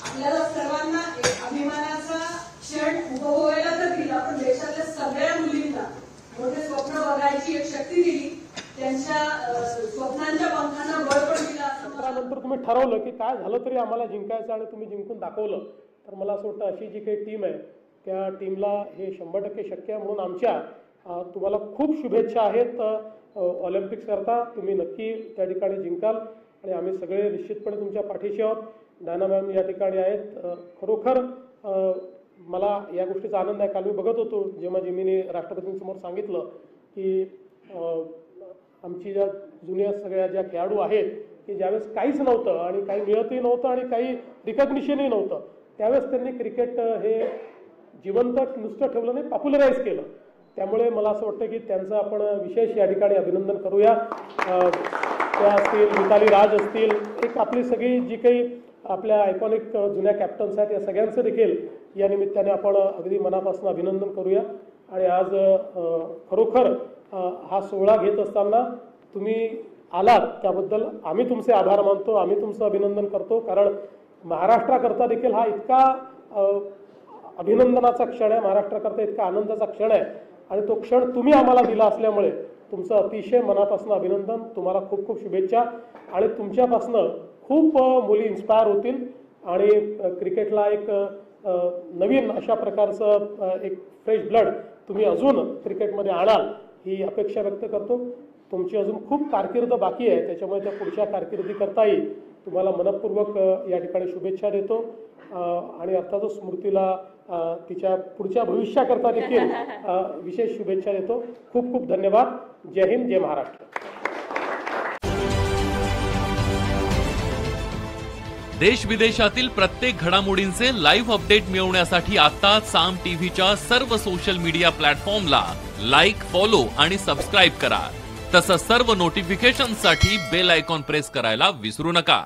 आपल्याला सर्वांना एक अभिमानाचा क्षण उपभोगायला तर दिला, पण देशातल्या सगळ्या मुलींना मोठे स्वप्न बघायची एक शक्ती दिली, त्यांच्या स्वप्नांच्या पंखांना बळ पण दिला। नंतर तुम्ही ठरवलं की काय झालं तरी आम्हाला जिंकायचं आणि तुम्ही जिंकून दाखवलं, तर मला असं वाटतं अशी जी काही टीम आहे त्या टीमला हे 100% शक्य आहे। म्हणून आमच्या तुम्हाला खूप शुभेच्छा आहेत ऑलिम्पिक्स करता। तुम्ही नक्की त्या ठिकाणी जिंकाल आणि आम्ही सगळे निश्चितपणे तुमच्या पाठीशी आहोत। डायना मॅम या ठिकाणी आहेत। खरोखर मला या गोष्टीचा आनंद आहे। काल मी बघत होतो जेव्हा जिमीने राष्ट्रपतींसमोर सांगितलं की आमची ज्या जुन्या सगळ्या ज्या खेळाडू आहेत की ज्यावेळेस काहीच नव्हतं आणि काही मिळतही नव्हतं आणि काही रिकॉग्निशनही नव्हतं, त्यावेळेस त्यांनी क्रिकेट हे जिवंत नुसतं ठेवलं नाही, पॉप्युलराइज केलं। त्यामुळे मला असं वाटतं की त्यांचं आपण विशेष या ठिकाणी अभिनंदन करूया। त्या असतील, मिताली राज असतील, एक आपली सगळी जी काही आपल्या आयकॉनिक जुन्या कॅप्टन्स आहेत या सगळ्यांचं देखील या निमित्ताने आपण अगदी मनापासून अभिनंदन करूया। आणि आज खरोखर हा सोहळा घेत असताना तुम्ही आलात त्याबद्दल आम्ही तुमचे आभार मानतो, आम्ही तुमचं अभिनंदन करतो। कारण महाराष्ट्राकरता देखील हा इतका अभिनंदनाचा क्षण आहे, महाराष्ट्राकरता इतका आनंदाचा क्षण आहे आणि तो क्षण तुम्ही आम्हाला दिला असल्यामुळे तुमचं अतिशय मनापासून अभिनंदन। तुम्हाला खूप खूप शुभेच्छा आणि तुमच्यापासून खूप मुली इन्स्पायर होतील आणि क्रिकेटला एक नवीन अशा प्रकारचं एक फ्रेश ब्लड तुम्ही अजून क्रिकेटमध्ये आणाल ही अपेक्षा व्यक्त करतो। तुमची अजून खूप कारकीर्द बाकी आहे, त्याच्यामुळे त्या पुढच्या कारकिर्दीकरताही तुम्हाला मनपूर्वक या ठिकाणी शुभेच्छा देतो आणि अर्थातच स्मृतीला तिच्या पुढच्या भविष्याकरता देखील विशेष शुभेच्छा देतो। खूप खूप धन्यवाद। जय हिंद, जय महाराष्ट्र। देश विदेशातील प्रत्येक घडामोडींचे लाईव्ह अपडेट मिळवण्यासाठी आता साम टीव्हीच्या सर्व सोशल मीडिया प्लॅटफॉर्मला लाईक, फॉलो आणि सबस्क्राईब करा। तसंच सर्व नोटिफिकेशनसाठी बेल आयकॉन प्रेस करायला विसरू नका।